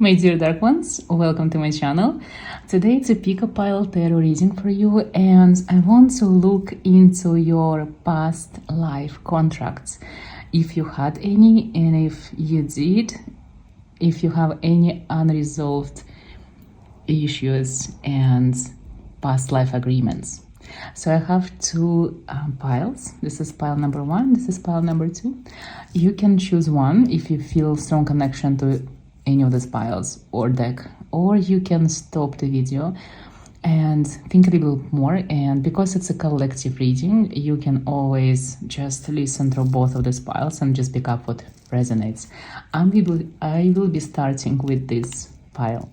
My dear dark ones, welcome to my channel. Today it's a pick-a-pile tarot reading for you, and I want to look into your past life contracts, if you had any, and if you did, if you have any unresolved issues and past life agreements. So I have two piles. This is pile number one, this is pile number two. You can choose one if you feel strong connection to any of these piles or deck, or you can stop the video and think a little more. And because it's a collective reading, you can always just listen through both of these piles and just pick up what resonates. I will be starting with this pile.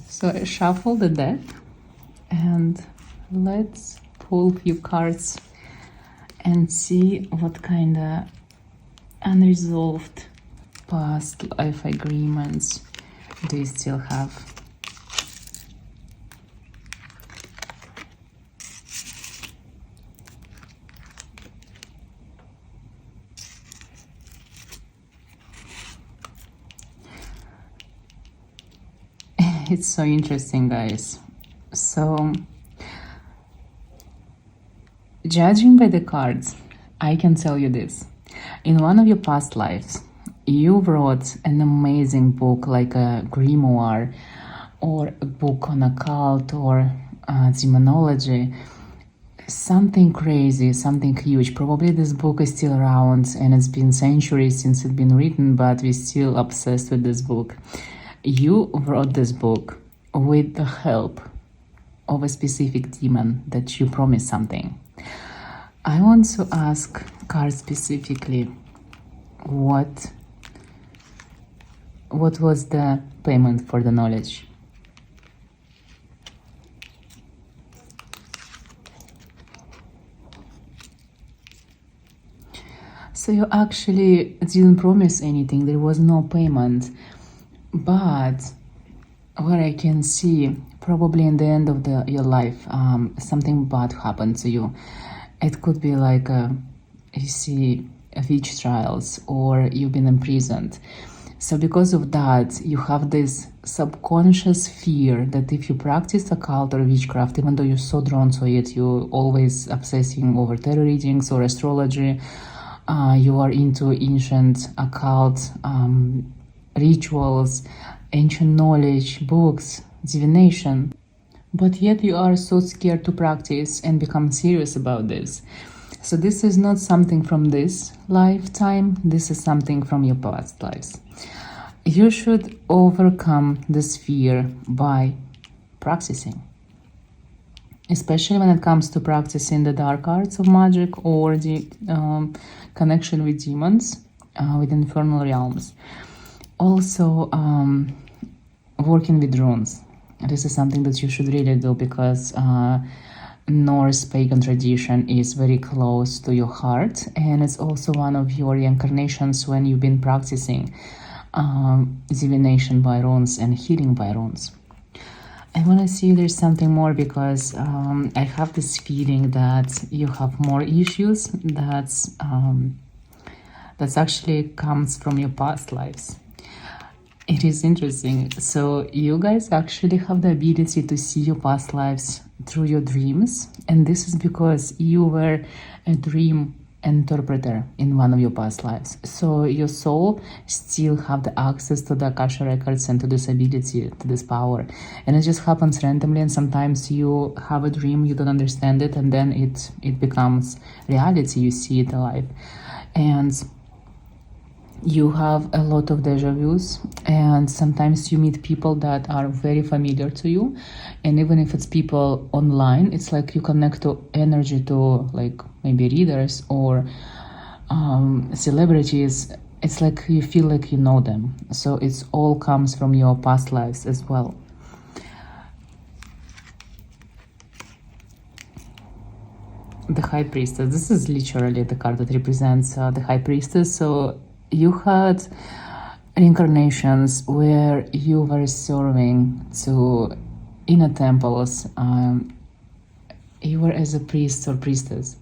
So I shuffle the deck and let's pull a few cards and see what kind of unresolved past life agreements do you still have. It's so interesting, guys. So judging by the cards, I can tell you this. In one of your past lives, you wrote an amazing book, like a grimoire or a book on occult or demonology, something crazy, something huge. Probably this book is still around and it's been centuries since it's been written, but we're still obsessed with this book. You wrote this book with the help of a specific demon that you promised something. I want to ask cards specifically, what was the payment for the knowledge? So you actually didn't promise anything, there was no payment. But what I can see, probably in the end of your life, something bad happened to you. It could be like you see witch trials, or you've been imprisoned. So because of that, you have this subconscious fear that if you practice occult or witchcraft, even though you're so drawn to it, you're always obsessing over tarot readings or astrology, you are into ancient occult rituals, ancient knowledge, books, divination, but yet you are so scared to practice and become serious about this. So this is not something from this lifetime, this is something from your past lives. You should overcome this fear by practicing, especially when it comes to practicing the dark arts of magic or the connection with demons, with infernal realms. Also, working with runes. This is something that you should really do, because Norse pagan tradition is very close to your heart, and it's also one of your reincarnations when you've been practicing divination by runes and healing by runes. I want to see there's something more, because I have this feeling that you have more issues that's actually comes from your past lives. It is interesting. So you guys actually have the ability to see your past lives through your dreams, and this is because you were a dream interpreter in one of your past lives. So your soul still have the access to the Akasha records and to this ability, to this power, and it just happens randomly. And sometimes you have a dream, you don't understand it, and then it becomes reality, you see it alive. And you have a lot of deja vus, and sometimes you meet people that are very familiar to you, and even if it's people online, it's like you connect to energy to, like, maybe readers or celebrities. It's like you feel like you know them. So it's all comes from your past lives as well. The High Priestess. This is literally the card that represents the High Priestess. So you had reincarnations where you were serving to inner temples. You were as a priest or priestess.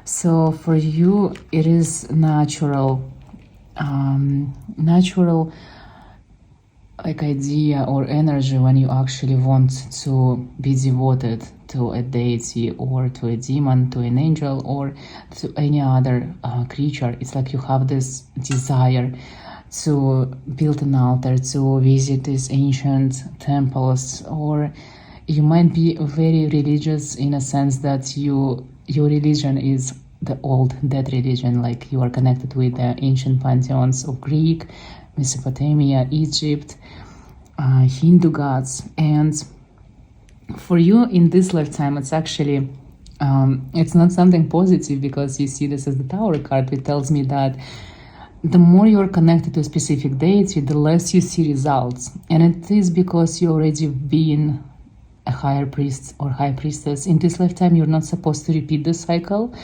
So for you, it is natural like idea or energy when you actually want to be devoted to a deity or to a demon, to an angel, or to any other creature. It's like you have this desire to build an altar, to visit these ancient temples, or you might be very religious in a sense that your religion is the old dead religion, like you are connected with the ancient pantheons of Greek, Mesopotamia, Egypt, Hindu gods. And for you in this lifetime, it's actually it's not something positive, because you see this as the Tower card, which tells me that the more you're connected to a specific deity, the less you see results. And it is because you already been a higher priest or high priestess. In this lifetime, you're not supposed to repeat the cycle.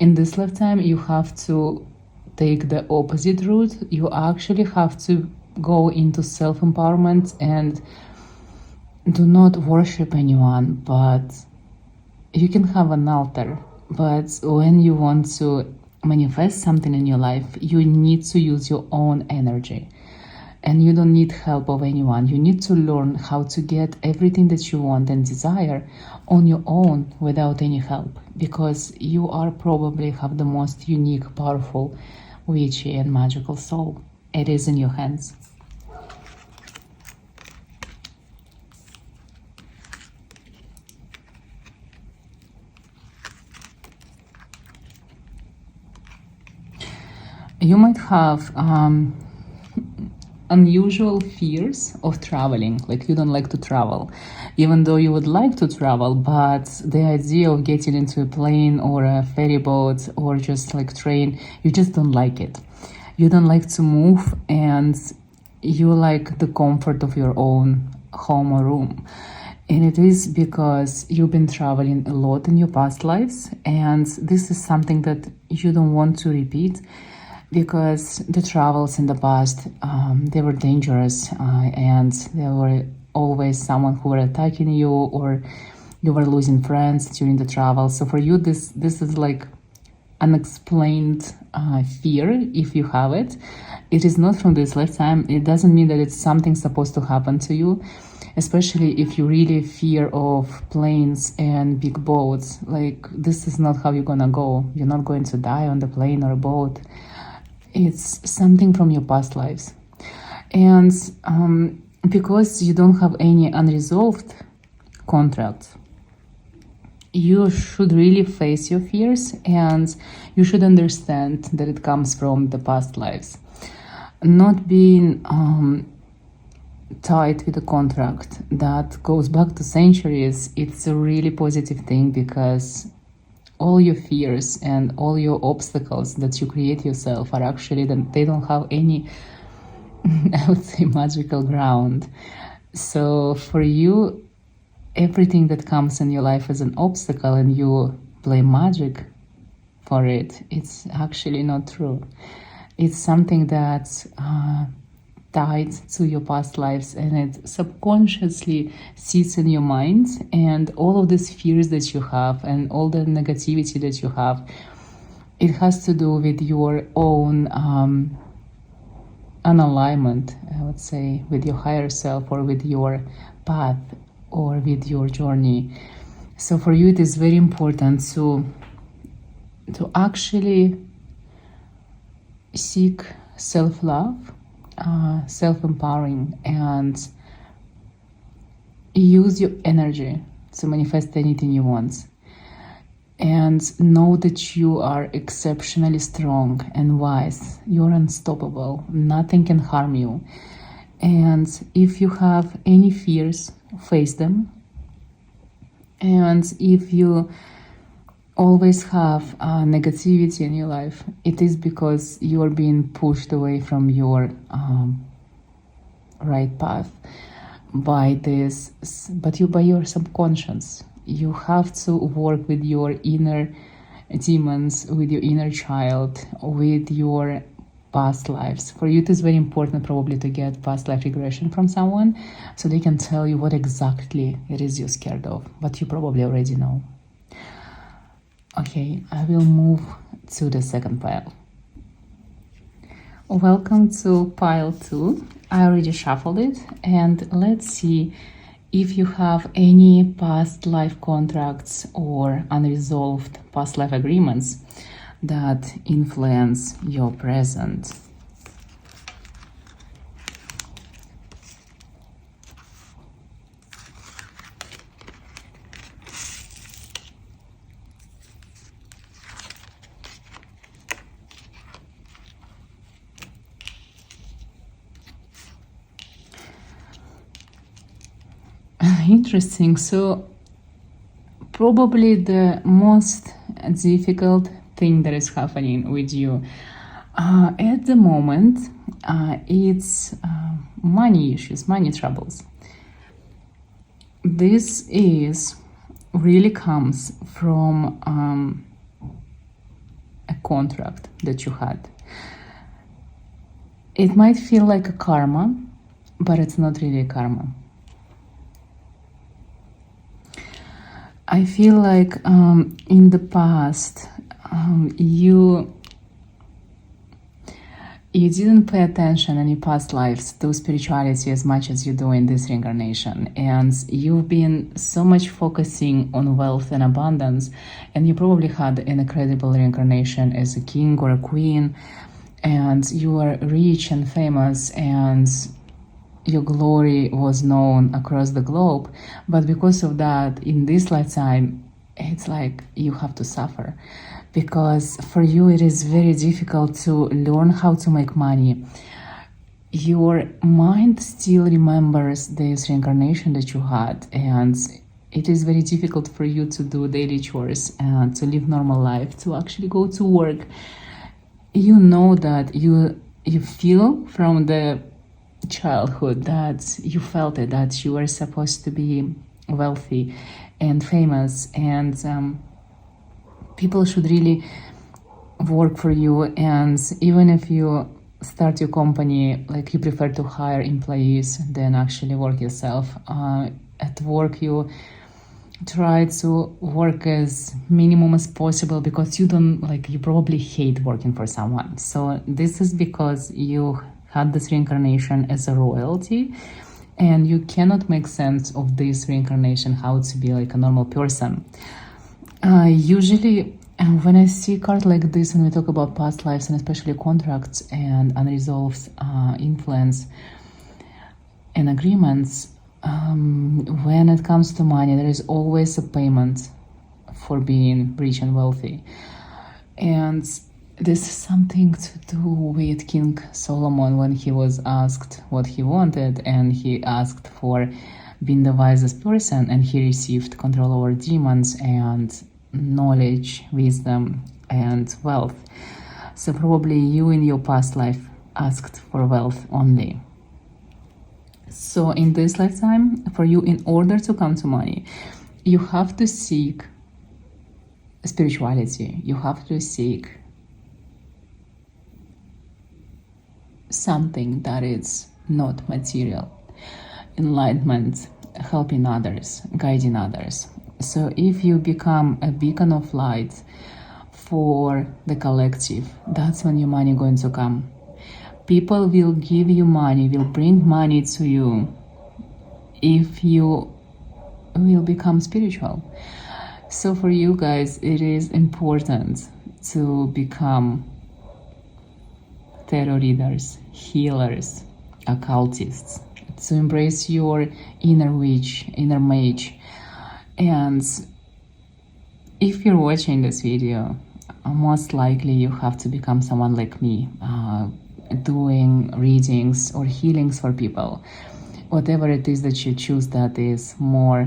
In this lifetime, you have to take the opposite route. You actually have to go into self-empowerment and do not worship anyone, but you can have an altar. But when you want to manifest something in your life, you need to use your own energy, and you don't need help of anyone. You need to learn how to get everything that you want and desire on your own without any help, because you are probably have the most unique, powerful, witchy and magical soul. It is in your hands. You might have unusual fears of traveling, like you don't like to travel, even though you would like to travel, but the idea of getting into a plane or a ferry boat or just like train, you just don't like it. You don't like to move, and you like the comfort of your own home or room. And it is because you've been traveling a lot in your past lives, and this is something that you don't want to repeat, because the travels in the past, they were dangerous, and there were always someone who were attacking you, or you were losing friends during the travel. So for you, this is like unexplained fear, if you have it. It is not from this lifetime. It doesn't mean that it's something supposed to happen to you, especially if you really fear of planes and big boats. Like, this is not how you're gonna go. You're not going to die on the plane or a boat. It's something from your past lives. And because you don't have any unresolved contracts, you should really face your fears, and you should understand that it comes from the past lives. Not being tied with a contract that goes back to centuries, it's a really positive thing, because all your fears and all your obstacles that you create yourself are actually that they don't have any I would say magical ground. So for you, everything that comes in your life as an obstacle and you blame magic for it, it's actually not true. It's something that's tied to your past lives, and it subconsciously sits in your mind. And all of these fears that you have and all the negativity that you have, it has to do with your own unalignment, I would say, with your higher self, or with your path, or with your journey. So for you, it is very important to actually seek self-love, self-empowering, and use your energy to manifest anything you want. And know that you are exceptionally strong and wise. You're unstoppable. Nothing can harm you. And if you have any fears, face them. And if you always have negativity in your life, it is because you are being pushed away from your right path by this, by your subconscious. You have to work with your inner demons, with your inner child, with your past lives. For you, it is very important probably to get past life regression from someone, so they can tell you what exactly it is you're scared of, but you probably already know. Okay, I will move to the second pile. Welcome to pile 2. I already shuffled it, and let's see if you have any past life contracts or unresolved past life agreements that influence your present. Interesting. So, probably the most difficult thing that is happening with you at the moment, it's money issues, money troubles. This is really comes from a contract that you had. It might feel like a karma, but it's not really a karma. I feel like in the past you didn't pay attention in your past lives to spirituality as much as you do in this reincarnation, and you've been so much focusing on wealth and abundance, and you probably had an incredible reincarnation as a king or a queen, and you were rich and famous, and your glory was known across the globe. But because of that, in this lifetime, it's like you have to suffer, because for you it is very difficult to learn how to make money. Your mind still remembers this reincarnation that you had, and it is very difficult for you to do daily chores and to live normal life, to actually go to work. You know that you feel from the childhood that you felt it, that you were supposed to be wealthy and famous, and people should really work for you. And even if you start your company, like, you prefer to hire employees than actually work yourself. At work you try to work as minimum as possible, because you probably hate working for someone. So this is because you had this reincarnation as a royalty, and you cannot make sense of this reincarnation, how to be like a normal person. Usually when I see cards like this and we talk about past lives, and especially contracts and unresolved influence and agreements, when it comes to money, there is always a payment for being rich and wealthy. And this is something to do with King Solomon, when he was asked what he wanted, and he asked for being the wisest person, and he received control over demons and knowledge, wisdom, and wealth. So probably you in your past life asked for wealth only. So in this lifetime, for you, in order to come to money, you have to seek spirituality. You have to seek something that is not material. Enlightenment, helping others, guiding others. So if you become a beacon of light for the collective, that's when your money going to come. People will give you money, will bring money to you if you will become spiritual. So for you guys, it is important to become tarot readers, healers, occultists, to embrace your inner witch, inner mage. And if you're watching this video, most likely you have to become someone like me, doing readings or healings for people. Whatever it is that you choose that is more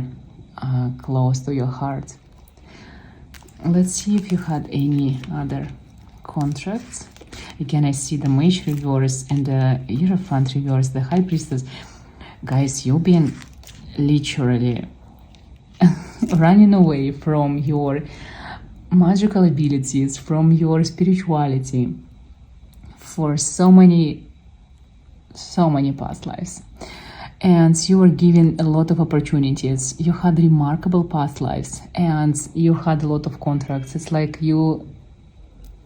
close to your heart. Let's see if you had any other contracts. Again, I see the Mage reverse and the Hierophant reverse, the High Priestess. Guys, you've been literally running away from your magical abilities, from your spirituality for so many past lives. And you were given a lot of opportunities. You had remarkable past lives, and you had a lot of contracts. It's like you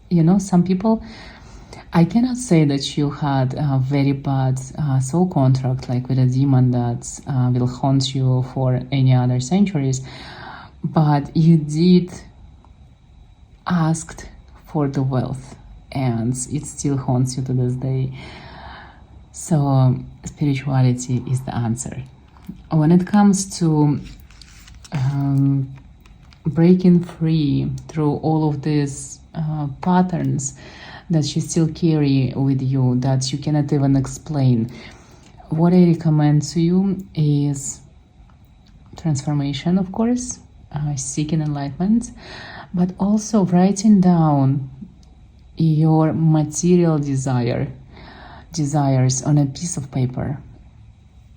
know, some people I cannot say that you had a very bad soul contract, like with a demon that will haunt you for any other centuries, but you did asked for the wealth, and it still haunts you to this day. So spirituality is the answer. When it comes to breaking free through all of these patterns that you still carry with you, that you cannot even explain, what I recommend to you is transformation, of course, seeking enlightenment, but also writing down your material desires on a piece of paper,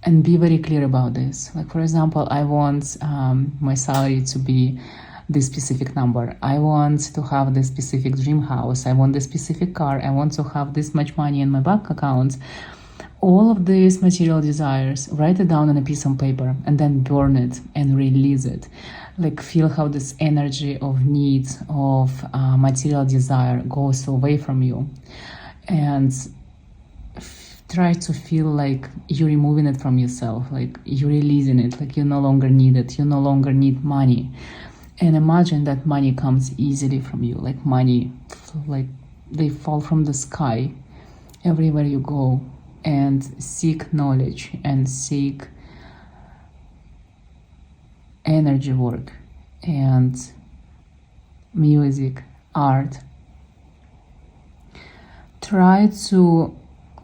and be very clear about this. Like, for example, I want my salary to be this specific number. I want to have this specific dream house. I want this specific car. I want to have this much money in my bank account. All of these material desires, write it down on a piece of paper and then burn it and release it. Like, feel how this energy of need, of material desire goes away from you. And try to feel like you're removing it from yourself, like you're releasing it, like you no longer need it, you no longer need money. And imagine that money comes easily from you, like money, like they fall from the sky everywhere you go. And seek knowledge and seek energy work and music, art. Try to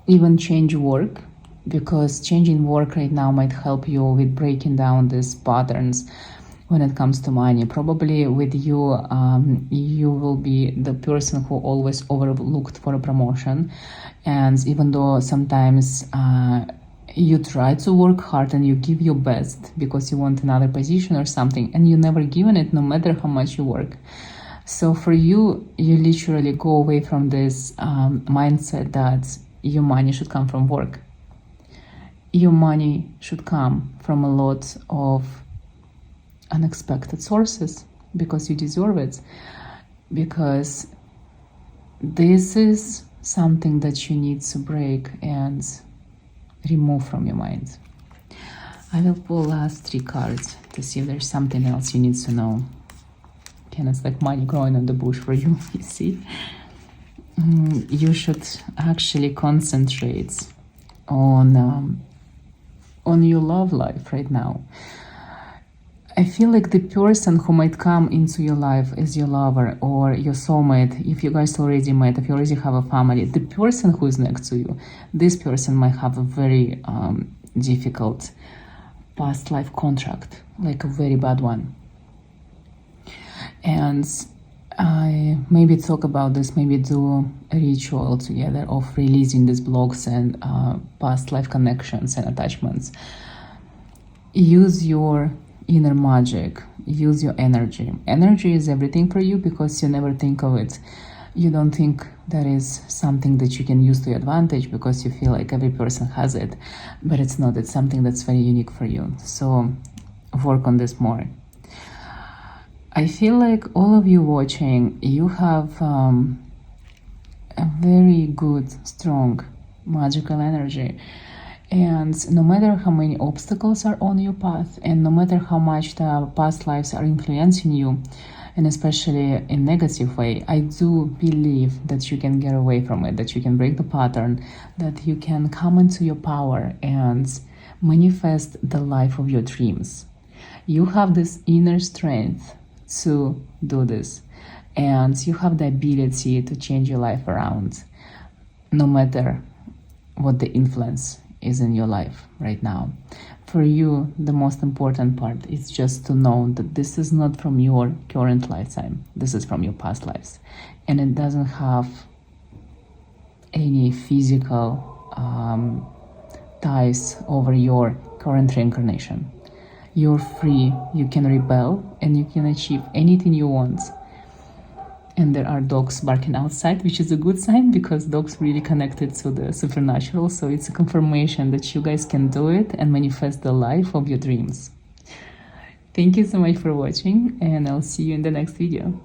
even change work, because changing work right now might help you with breaking down these patterns when it comes to money. Probably with you, you will be the person who always overlooked for a promotion. And even though sometimes you try to work hard and you give your best because you want another position or something, and you never given it no matter how much you work. So for you, you literally go away from this mindset that your money should come from work. Your money should come from a lot of unexpected sources, because you deserve it. Because this is something that you need to break and remove from your mind. I will pull last 3 cards to see if there's something else you need to know. And it's like money growing on the bush for you, you see. You should actually concentrate on your love life right now. I feel like the person who might come into your life is your lover or your soulmate. If you guys already met, if you already have a family, the person who is next to you, this person might have a very difficult past life contract, like a very bad one. And I maybe talk about this, maybe do a ritual together of releasing these blocks and past life connections and attachments. Use your inner magic, use your energy. Energy is everything for you, because you never think of it. You don't think that is something that you can use to your advantage, because you feel like every person has it, but it's not. It's something that's very unique for you. So work on this more. I feel like all of you watching, you have a very good, strong, magical energy. And no matter how many obstacles are on your path, and no matter how much the past lives are influencing you, and especially in negative way, I do believe that you can get away from it, that you can break the pattern, that you can come into your power and manifest the life of your dreams. You have this inner strength to do this, and you have the ability to change your life around, no matter what the influence is in your life right now. For you, the most important part is just to know that this is not from your current lifetime, this is from your past lives, and it doesn't have any physical ties over your current reincarnation. You're free, you can rebel, and you can achieve anything you want. And there are dogs barking outside, which is a good sign, because dogs really connected to the supernatural. So it's a confirmation that you guys can do it and manifest the life of your dreams. Thank you so much for watching, and I'll see you in the next video.